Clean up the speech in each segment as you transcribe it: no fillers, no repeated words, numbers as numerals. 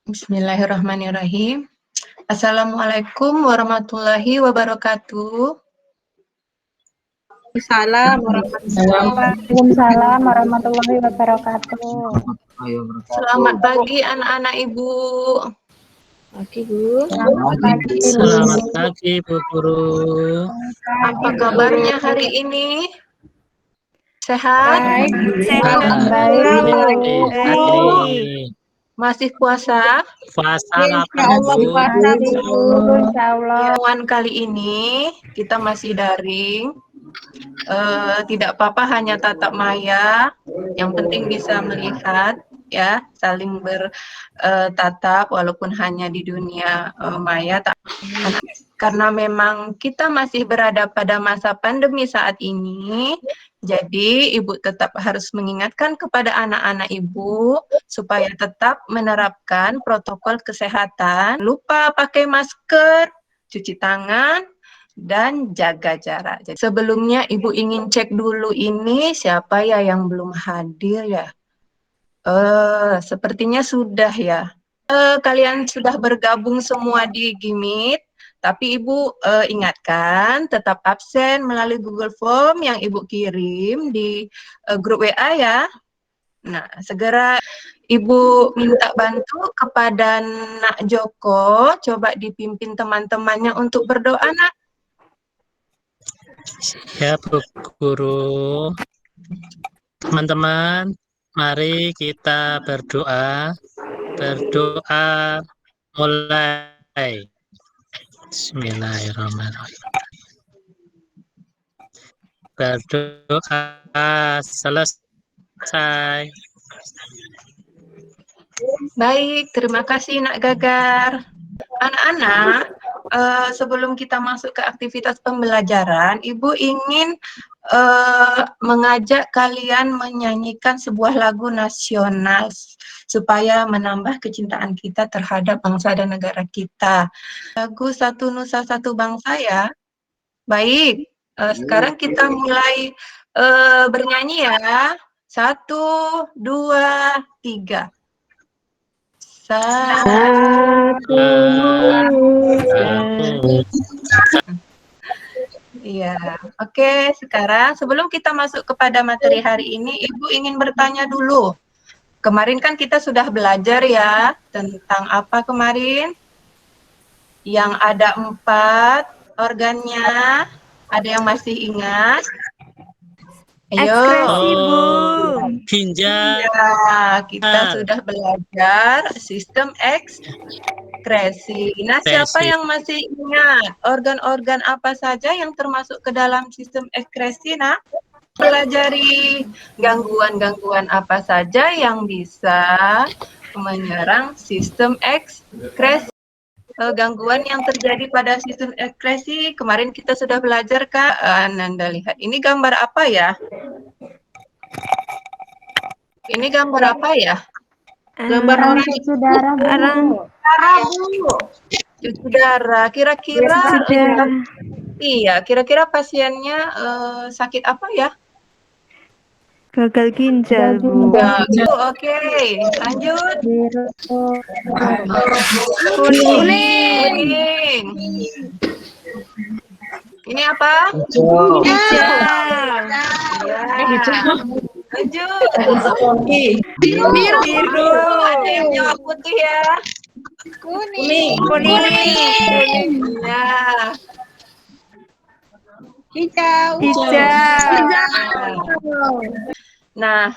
Bismillahirrahmanirrahim. Assalamualaikum warahmatullahi wabarakatuh. Waalaikumsalam warahmatullahi wabarakatuh. Selamat pagi anak-anak Ibu. Pagi, Bu. Selamat pagi, Bu Guru. Apa kabarnya hari ini? Sehat? Sehat, Masih puasa? Puasa Insya Allah puasa, Bu. Insyaallah. Kali ini kita masih daring. Tidak apa-apa, hanya tatap maya. Yang penting bisa melihat, ya, saling bertatap walaupun hanya di dunia maya. Karena memang kita masih berada pada masa pandemi saat ini, jadi Ibu tetap harus mengingatkan kepada anak-anak Ibu supaya tetap menerapkan protokol kesehatan, lupa pakai masker, cuci tangan, dan jaga jarak. Jadi, sebelumnya Ibu ingin cek dulu ini siapa ya yang belum hadir ya? Sepertinya sudah ya. Kalian sudah bergabung semua di Gmeet. Tapi Ibu ingatkan tetap absen melalui Google Form yang Ibu kirim di grup WA ya. Nah, segera Ibu minta bantu kepada Nak Joko, coba dipimpin teman-temannya untuk berdoa, Nak. Ya, Bu Guru. Teman-teman, mari kita berdoa. Berdoa mulai. Bismillahirrahmanirrahim. Berdoa selesai. Baik, terima kasih Nak Gagar. Anak-anak, sebelum kita masuk ke aktivitas pembelajaran, Ibu ingin mengajak kalian menyanyikan sebuah lagu nasional supaya menambah kecintaan kita terhadap bangsa dan negara kita. Lagu Satu Nusa Satu Bangsa ya. Baik, sekarang kita mulai bernyanyi ya. 1, 2, 3. Iya, oke. Sekarang sebelum kita masuk kepada materi hari ini, Ibu ingin bertanya dulu. Kemarin kan kita sudah belajar ya tentang apa kemarin? Yang ada 4 organnya. Ada yang masih ingat? Ayo. Ekskresi, Bu. Ginjal. Ya, kita sudah belajar sistem ekskresi. Nah, siapa yang masih ingat organ-organ apa saja yang termasuk ke dalam sistem ekskresi? Nah, pelajari gangguan-gangguan apa saja yang bisa menyerang sistem ekskresi. Gangguan yang terjadi pada sistem ekskresi kemarin kita sudah belajar, Kak. Nanda lihat, ini gambar apa ya? Ini gambar apa ya? Gambar orang cuci darah, Bu. Cuci darah. Kira-kira iya, kira-kira pasiennya sakit apa ya? gagal ginjal, Bu. Oke, lanjut. Kuning. Ini apa? Hijau. Ya. Lanjut. Biru. Ada yang jawab putih ya. Kuning. Ya. Hijau. Nah,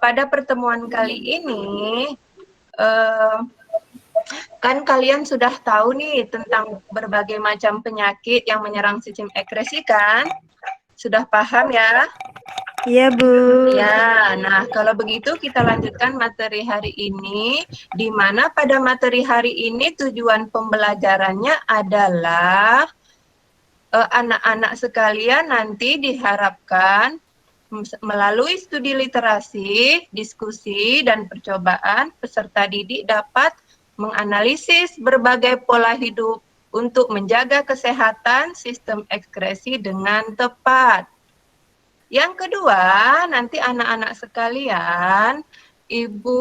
pada pertemuan kali ini kan kalian sudah tahu nih tentang berbagai macam penyakit yang menyerang sistem ekskresi kan? Sudah paham ya? Iya, Bu. Ya, nah kalau begitu kita lanjutkan materi hari ini, di mana pada materi hari ini tujuan pembelajarannya adalah anak-anak sekalian nanti diharapkan melalui studi literasi, diskusi, dan percobaan, peserta didik dapat menganalisis berbagai pola hidup untuk menjaga kesehatan sistem ekskresi dengan tepat. Yang kedua, nanti anak-anak sekalian Ibu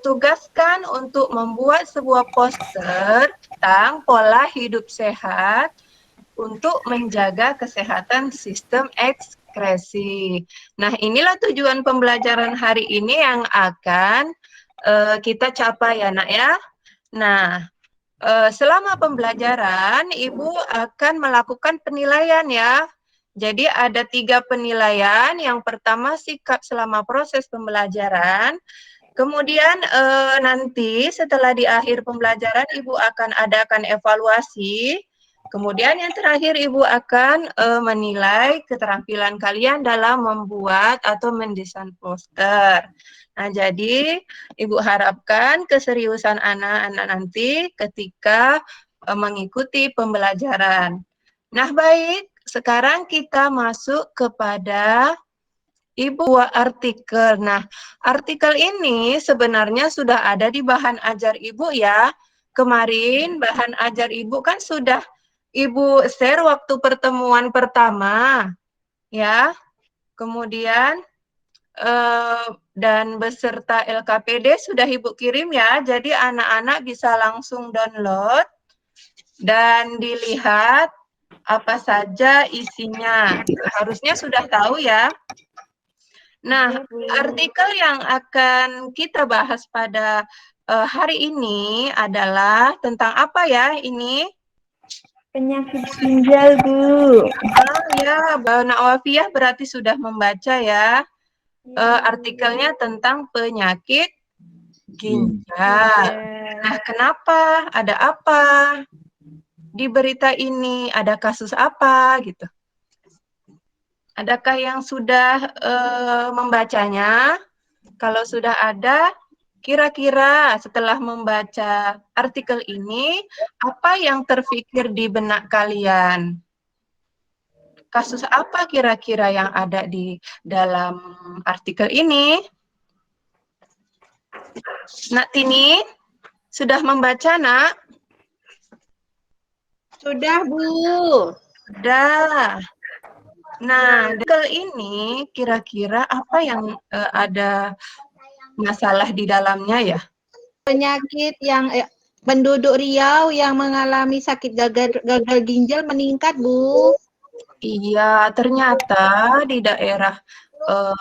tugaskan untuk membuat sebuah poster tentang pola hidup sehat untuk menjaga kesehatan sistem ekskresi. Nah, inilah tujuan pembelajaran hari ini yang akan kita capai ya, Nak ya. Nah, selama pembelajaran, Ibu akan melakukan penilaian ya. Jadi ada 3 penilaian. Yang pertama sikap selama proses pembelajaran. Kemudian nanti setelah di akhir pembelajaran Ibu akan adakan evaluasi. Kemudian yang terakhir Ibu akan menilai keterampilan kalian dalam membuat atau mendesain poster. Nah, jadi Ibu harapkan keseriusan anak-anak nanti ketika mengikuti pembelajaran. Nah, baik, sekarang kita masuk kepada Ibu artikel. Nah, artikel ini sebenarnya sudah ada di bahan ajar Ibu ya. Kemarin bahan ajar Ibu kan sudah Ibu share waktu pertemuan pertama, ya. Kemudian dan beserta LKPD sudah Ibu kirim ya. Jadi anak-anak bisa langsung download dan dilihat apa saja isinya. Harusnya sudah tahu ya. Nah, artikel yang akan kita bahas pada hari ini adalah tentang apa ya ini? Penyakit ginjal, Bu. Ya, Mbak Nawafiyah berarti sudah membaca ya. Artikelnya tentang penyakit ginjal. Nah, kenapa? Ada apa? Di berita ini ada kasus apa gitu? Adakah yang sudah membacanya? Kalau sudah ada, kira-kira setelah membaca artikel ini, apa yang terfikir di benak kalian? Kasus apa kira-kira yang ada di dalam artikel ini? Nak Tini, sudah membaca, Nak? Sudah, Bu. Sudah. Nah, artikel ini kira-kira apa yang ada masalah di dalamnya ya? Penyakit yang penduduk Riau yang mengalami sakit gagal ginjal meningkat, Bu. Iya, ternyata di daerah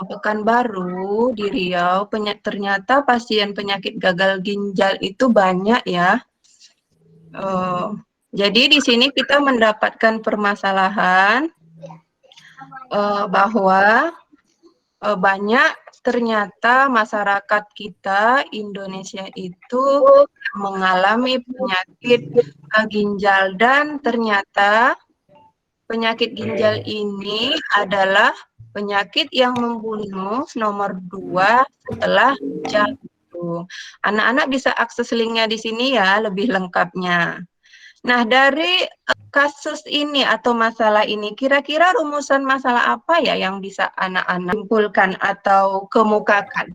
Pekanbaru di Riau ternyata pasien penyakit gagal ginjal itu banyak ya. Jadi di sini kita mendapatkan permasalahan bahwa banyak ternyata masyarakat kita Indonesia itu mengalami penyakit ginjal dan ternyata penyakit ginjal ini adalah penyakit yang membunuh nomor 2 setelah jantung. Anak-anak bisa akses linknya di sini ya, lebih lengkapnya. Nah, dari kasus ini atau masalah ini, kira-kira rumusan masalah apa ya yang bisa anak-anak simpulkan atau kemukakan?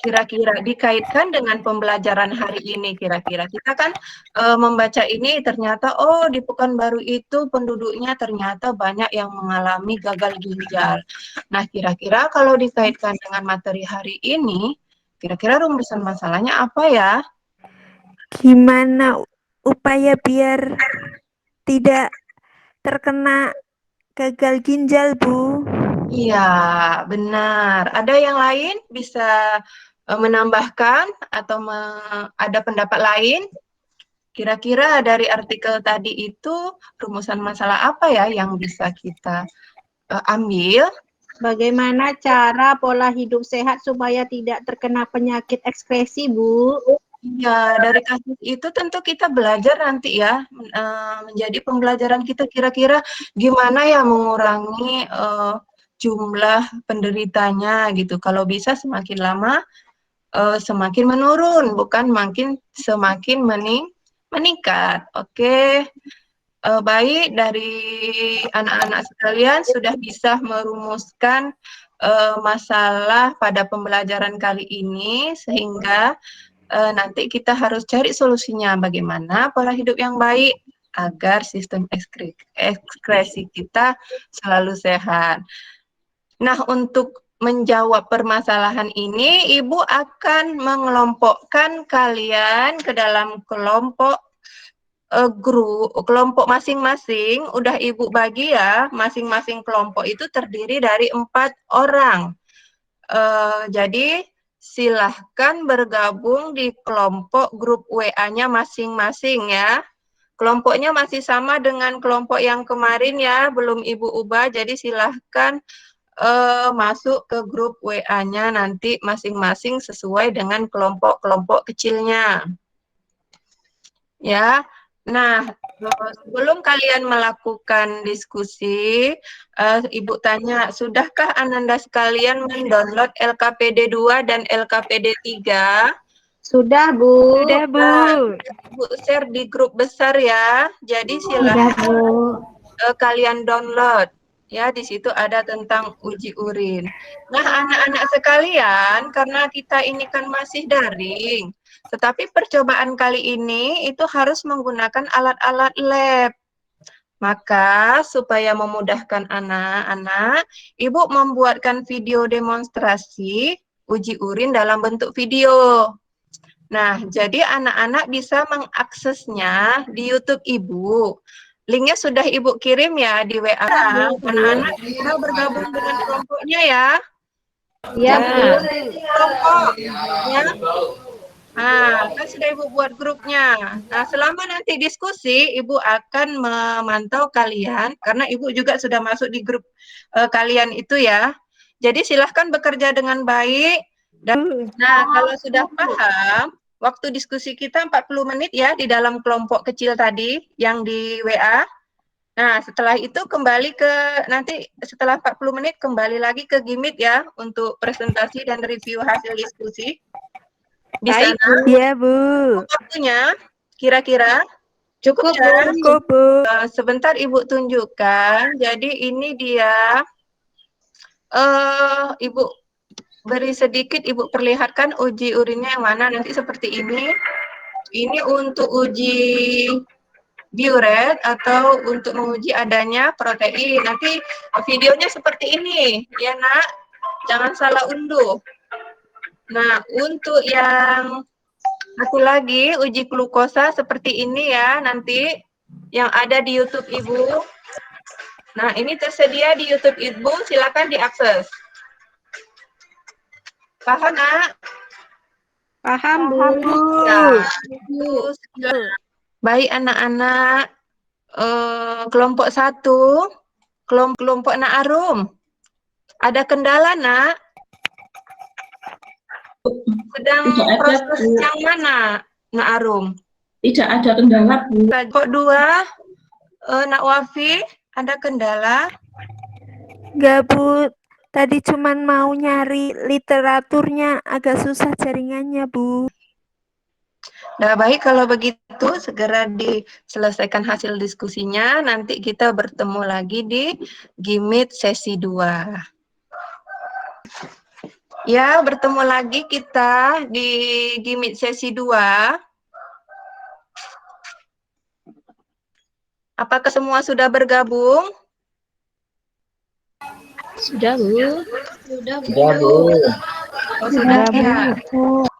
Kira-kira dikaitkan dengan pembelajaran hari ini kira-kira. Kita kan membaca ini ternyata di Pekanbaru itu penduduknya ternyata banyak yang mengalami gagal ginjal. Nah, kira-kira kalau dikaitkan dengan materi hari ini, kira-kira rumusan masalahnya apa ya? Gimana upaya biar tidak terkena gagal ginjal, Bu? Iya, benar. Ada yang lain bisa menambahkan atau ada pendapat lain? Kira-kira dari artikel tadi itu rumusan masalah apa ya yang bisa kita ambil? Bagaimana cara pola hidup sehat supaya tidak terkena penyakit ekskresi, Bu? Ya, dari kasus itu tentu kita belajar nanti ya, menjadi pembelajaran kita kira-kira gimana ya mengurangi jumlah penderitanya gitu. Kalau bisa semakin lama semakin menurun, bukan makin semakin meningkat. Oke. Baik, dari anak-anak sekalian sudah bisa merumuskan masalah pada pembelajaran kali ini sehingga nanti kita harus cari solusinya bagaimana pola hidup yang baik agar sistem ekskresi kita selalu sehat. Nah, untuk menjawab permasalahan ini, Ibu akan mengelompokkan kalian ke dalam kelompok kelompok masing-masing. Udah Ibu bagi ya, masing-masing kelompok itu terdiri dari 4 orang. Jadi silahkan bergabung di kelompok grup WA-nya masing-masing ya. Kelompoknya masih sama dengan kelompok yang kemarin ya, belum Ibu ubah. Jadi silahkan masuk ke grup WA-nya nanti masing-masing sesuai dengan kelompok-kelompok kecilnya. Ya, nah sebelum kalian melakukan diskusi, Ibu tanya, sudahkah Ananda sekalian mendownload LKPD 2 dan LKPD 3? Sudah, Bu. Sudah, Bu. Ibu share di grup besar ya. Jadi Sudah, silahkan Bu. kalian download. Ya, di situ ada tentang uji urin. Nah, anak-anak sekalian, karena kita ini kan masih daring, tetapi percobaan kali ini itu harus menggunakan alat-alat lab. Maka, supaya memudahkan anak-anak, Ibu membuatkan video demonstrasi uji urin dalam bentuk video. Nah, jadi anak-anak bisa mengaksesnya di YouTube Ibu. Linknya sudah Ibu kirim ya di WA. Anak-anak bisa bergabung dengan kelompoknya ya. Iya, Bu. Kelompok. Ya. Nah, kan sudah Ibu buat grupnya. Nah, selama nanti diskusi, Ibu akan memantau kalian, karena Ibu juga sudah masuk di grup kalian itu ya. Jadi silahkan bekerja dengan baik. Nah, kalau sudah paham, waktu diskusi kita 40 menit ya di dalam kelompok kecil tadi yang di WA. Nah, setelah itu kembali ke, nanti setelah 40 menit kembali lagi ke Gimit ya untuk presentasi dan review hasil diskusi. Di Baik, sana Iya, Bu. waktunya kira-kira Cukup, ya? Bu. Cukup, Bu. Sebentar Ibu tunjukkan. Jadi ini dia, Ibu beri sedikit, Ibu perlihatkan uji urinnya yang mana, nanti seperti ini. Ini untuk uji biuret atau untuk menguji adanya protein. Nanti videonya seperti ini, ya nak, jangan salah unduh. Nah, untuk yang satu lagi, uji glukosa seperti ini ya, nanti yang ada di YouTube Ibu. Nah, ini tersedia di YouTube Ibu, silakan diakses. Paham, nak? Paham, Bu. Ya, itu baik anak-anak kelompok 1, kelompok Nak Arum. Ada kendala, Nak? Sedang proses yang mana, Nak Arum? Tidak ada kendala, Bu. Kelompok 2, Nak Wafi, ada kendala? Enggak, Bu. Tadi cuman mau nyari literaturnya, agak susah jaringannya, Bu. Nah, baik kalau begitu segera diselesaikan hasil diskusinya, nanti kita bertemu lagi di Gimit sesi 2. Ya, bertemu lagi kita di Gimit sesi 2. Apakah semua sudah bergabung? Sudah, Bu. Sudah, Bu. Oh, sudah ya.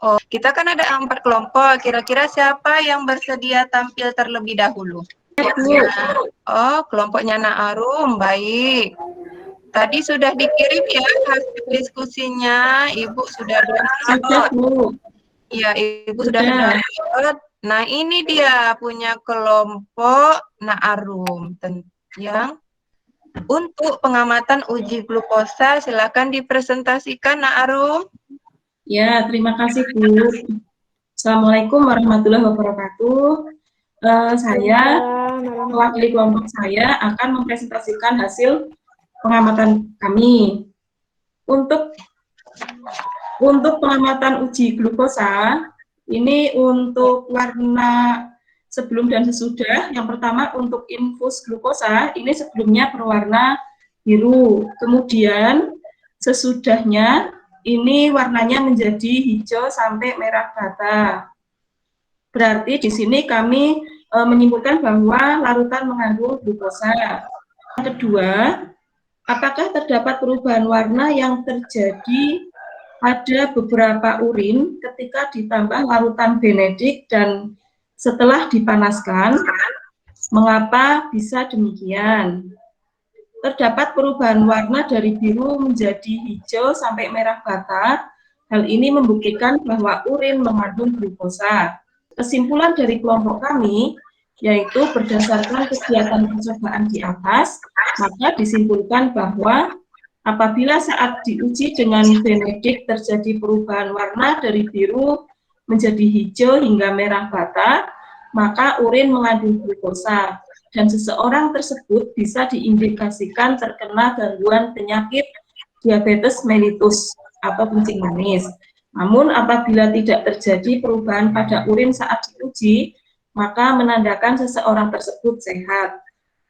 Oh, kita kan ada 4 kelompok. Kira-kira siapa yang bersedia tampil terlebih dahulu? Oh, kelompoknya Nak Arum, baik. Tadi sudah dikirim ya hasil diskusinya, Ibu sudah download. Bu. Iya, Ibu sudah download. Nah, ini dia punya kelompok Nak Arum yang untuk pengamatan uji glukosa. Silakan dipresentasikan, Nak Arum. Ya, terima kasih, Bu. Assalamualaikum warahmatullahi wabarakatuh. Saya mewakili kelompok saya akan mempresentasikan hasil pengamatan kami. Untuk pengamatan uji glukosa, ini untuk warna sebelum dan sesudah. Yang pertama untuk infus glukosa, ini sebelumnya berwarna biru. Kemudian sesudahnya ini warnanya menjadi hijau sampai merah bata. Berarti di sini kami menyimpulkan bahwa larutan mengandung glukosa. Yang kedua, apakah terdapat perubahan warna yang terjadi pada beberapa urin ketika ditambah larutan benedik dan setelah dipanaskan? Mengapa bisa demikian? Terdapat perubahan warna dari biru menjadi hijau sampai merah bata. Hal ini membuktikan bahwa urin mengandung glukosa. Kesimpulan dari kelompok kami, yaitu berdasarkan kegiatan percobaan di atas, maka disimpulkan bahwa apabila saat diuji dengan benedik terjadi perubahan warna dari biru menjadi hijau hingga merah bata, maka urin mengandung glukosa, dan seseorang tersebut bisa diindikasikan terkena gangguan penyakit diabetes mellitus atau kencing manis. Namun apabila tidak terjadi perubahan pada urin saat diuji, maka menandakan seseorang tersebut sehat.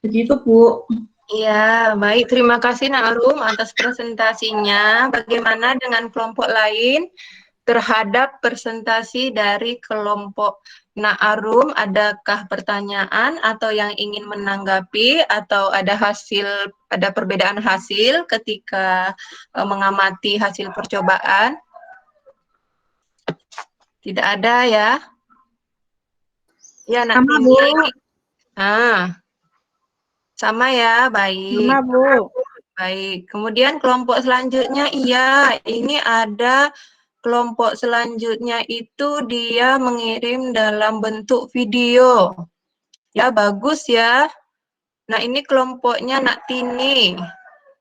Begitu, Bu. Iya, baik. Terima kasih Nak Arum atas presentasinya. Bagaimana dengan kelompok lain terhadap presentasi dari kelompok Nak Arum? Adakah pertanyaan atau yang ingin menanggapi atau ada perbedaan hasil ketika mengamati hasil percobaan? Tidak ada ya? Ya, Nak Sama, Tini. Bu. Sama ya, baik. Sama, Bu. Baik, kemudian kelompok selanjutnya, iya, ini ada kelompok selanjutnya itu dia mengirim dalam bentuk video. Ya, bagus ya. Nah, ini kelompoknya Nak Tini.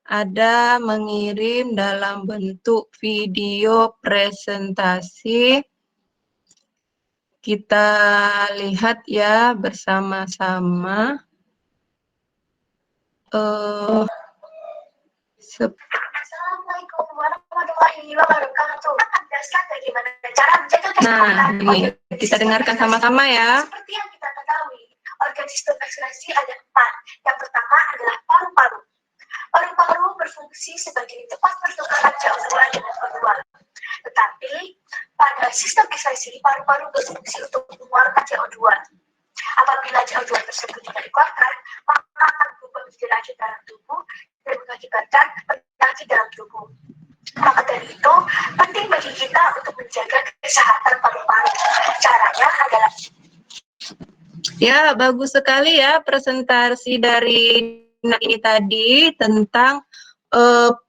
Ada mengirim dalam bentuk video presentasi. Kita lihat ya bersama-sama. Assalamualaikum warahmatullahi wabarakatuh. Jelaskan bagaimana cara menjaga kesehatan. Nah, ini kita dengarkan sama-sama ya. Seperti yang kita ketahui, organ sistem ekskresi ada 4. Yang pertama adalah paru-paru. Paru-paru berfungsi sebagai tempat pertukaran CO2 dengan O2. Tetapi pada sistem ekskresi, paru-paru berfungsi untuk mengeluarkan CO2. Apabila CO2 tersebut tidak dikeluarkan, maka akan berubah menjadi racun dalam tubuh dan mengakibatkan penyakit dalam tubuh. Maka dari itu, penting bagi kita untuk menjaga kesehatan paru-paru. Caranya adalah Ya, bagus sekali ya presentasi dari ini tadi tentang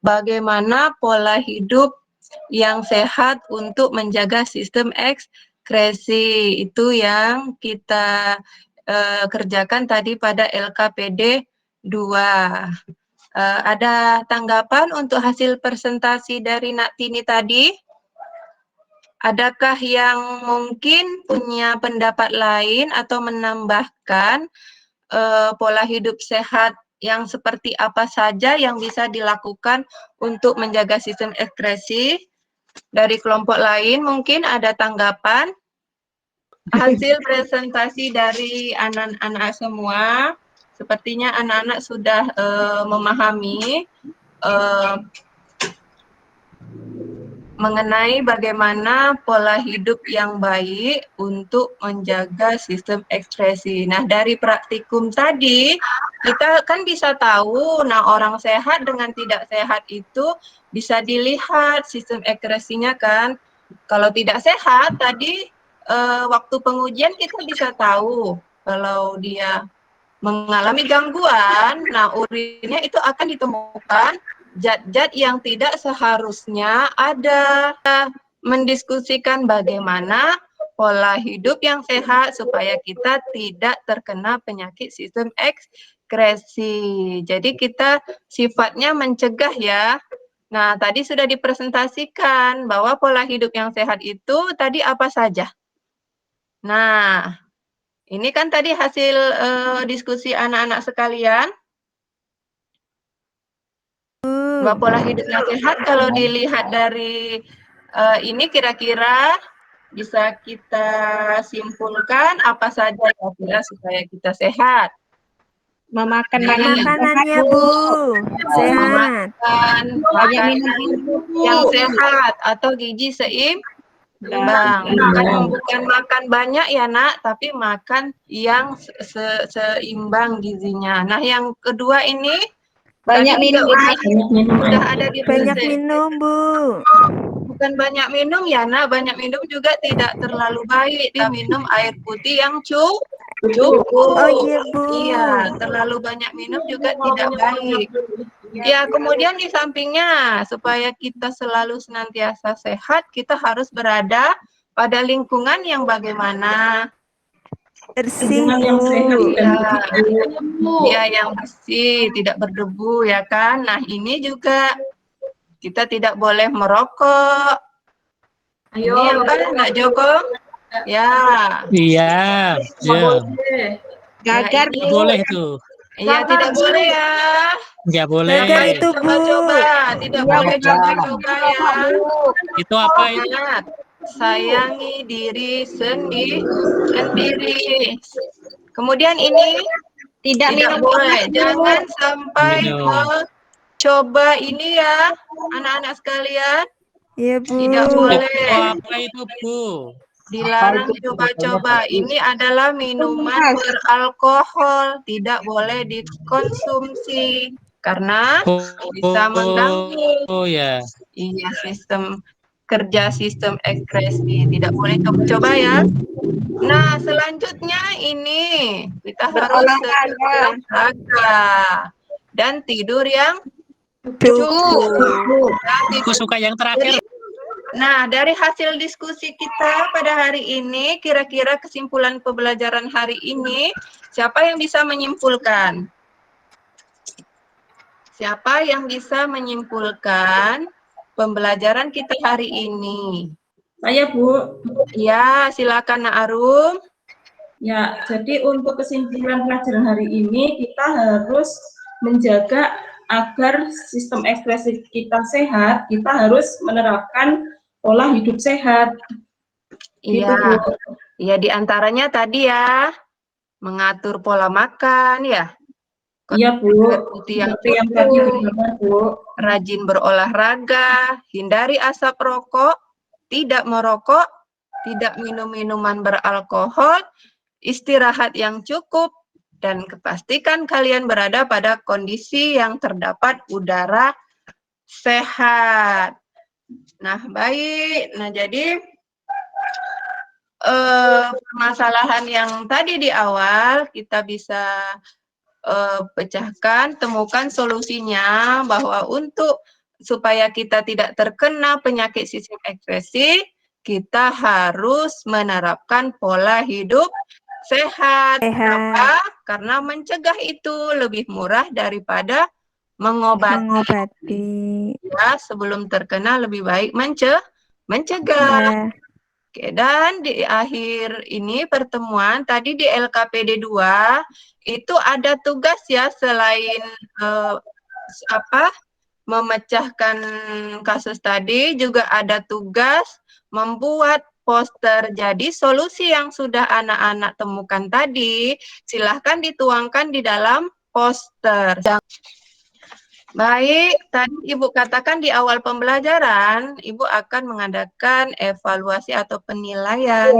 bagaimana pola hidup yang sehat untuk menjaga sistem ekskresi. Itu yang kita kerjakan tadi pada LKPD 2. Ada tanggapan untuk hasil presentasi dari Nak Tini tadi? Adakah yang mungkin punya pendapat lain atau menambahkan pola hidup sehat yang seperti apa saja yang bisa dilakukan untuk menjaga sistem ekskresi? Dari kelompok lain mungkin ada tanggapan? Hasil presentasi dari anak-anak semua, sepertinya anak-anak sudah memahami mengenai bagaimana pola hidup yang baik untuk menjaga sistem ekskresi. Nah, dari praktikum tadi, kita kan bisa tahu, nah orang sehat dengan tidak sehat itu bisa dilihat sistem ekskresinya kan. Kalau tidak sehat, tadi waktu pengujian kita bisa tahu kalau dia mengalami gangguan, nah urinnya itu akan ditemukan zat-zat yang tidak seharusnya ada. Mendiskusikan bagaimana pola hidup yang sehat supaya kita tidak terkena penyakit sistem ekskresi. Jadi kita sifatnya mencegah ya. Nah, tadi sudah dipresentasikan bahwa pola hidup yang sehat itu tadi apa saja. Nah, ini kan tadi hasil diskusi anak-anak sekalian. Bahwa pola hidup yang sehat kalau dilihat dari ini kira-kira bisa kita simpulkan apa saja kira-kira supaya kita sehat. Memakan Makanannya, Bu. Sehat. Makan makanan yang sehat atau gizi seimbang. Bukan makan banyak ya Nak, tapi makan yang seimbang gizinya. Nah yang kedua ini Banyak Tadi minum. udah Banyak minum. udah ada di Banyak present. minum, Bu. Bukan banyak minum ya, Nak. Banyak minum juga tidak terlalu baik. Minum air putih yang cukup. Oh iya, Bu. Iya, terlalu banyak minum juga tidak baik. Ya, kemudian di sampingnya, supaya kita selalu senantiasa sehat, kita harus berada pada lingkungan yang bagaimana? Bersih, Lingkungan yang sehat Bu. dan Ya, yang bersih, tidak berdebu, ya kan? Nah, ini juga kita tidak boleh merokok. Ini yang kan, Nak Joko? Ya, Iya, ya. Gagar, ini Bu. Boleh tuh. ya tidak boleh ya. Nggak boleh. Gagar itu, Bu. Coba-coba, tidak Iya, boleh Bu. coba-coba ya. Itu apa itu? Ingat, sayangi diri sendiri. Kemudian ini Tidak tidak minum boleh. keras, Bu. Jangan sampai Minum. coba ini ya, anak-anak sekalian. Iya, Bu. Tidak Itu boleh. apa itu, Bu? Dilarang coba-coba. Ini adalah minuman beralkohol, tidak boleh dikonsumsi karena bisa mengganggu Ya. iya sistem ekskresi. Tidak boleh coba-coba ya. Nah, selanjutnya ini kita harus berolahraga dan tidur yang Cukup. Aku suka yang terakhir. Nah, dari hasil diskusi kita pada hari ini, kira-kira kesimpulan pembelajaran hari ini, siapa yang bisa menyimpulkan? Siapa yang bisa menyimpulkan pembelajaran kita hari ini? Saya, Bu. Ya, silakan Nak Arum. Ya, jadi untuk kesimpulan pelajaran hari ini kita harus menjaga agar sistem ekspresi kita sehat, kita harus menerapkan pola hidup sehat. Gitu, Iya, Bu. ya diantaranya tadi ya, mengatur pola makan ya, Iya, Bu. putih yang Seperti yang tadi benar, Bu. rajin berolahraga, hindari asap rokok, tidak merokok, tidak minum minuman beralkohol, istirahat yang cukup, dan pastikan kalian berada pada kondisi yang terdapat udara sehat. Nah, baik. Nah, jadi permasalahan yang tadi di awal kita bisa pecahkan, temukan solusinya bahwa supaya kita tidak terkena penyakit sistem ekspresi, kita harus menerapkan pola hidup sehat. Kenapa? Karena mencegah itu lebih murah daripada mengobati. Ya, sebelum terkena lebih baik mencegah. Ya. Oke, dan di akhir ini pertemuan tadi di LKPD 2 itu ada tugas ya, selain memecahkan kasus tadi, juga ada tugas membuat poster. Jadi solusi yang sudah anak-anak temukan tadi silahkan dituangkan di dalam poster. Baik, tadi Ibu katakan di awal pembelajaran, Ibu akan mengadakan evaluasi atau penilaian.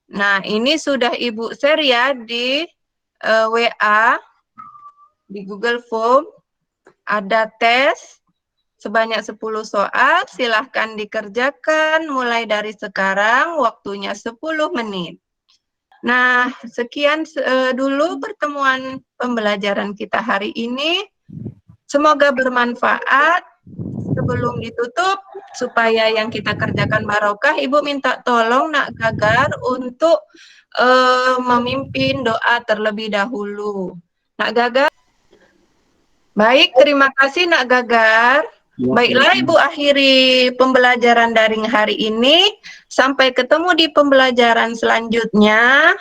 Nah, ini sudah Ibu share ya di WA, di Google Form. Ada tes sebanyak 10 soal, silahkan dikerjakan mulai dari sekarang, waktunya 10 menit. Nah, sekian dulu pertemuan pembelajaran kita hari ini. Semoga bermanfaat. Sebelum ditutup, supaya yang kita kerjakan barokah, Ibu minta tolong Nak Gagar untuk memimpin doa terlebih dahulu. Nak Gagar? Baik, terima kasih Nak Gagar. Baiklah, Ibu akhiri pembelajaran daring hari ini. Sampai ketemu di pembelajaran selanjutnya.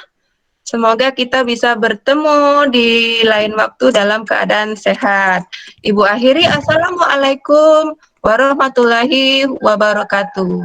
Semoga kita bisa bertemu di lain waktu dalam keadaan sehat. Ibu akhiri, Assalamualaikum warahmatullahi wabarakatuh.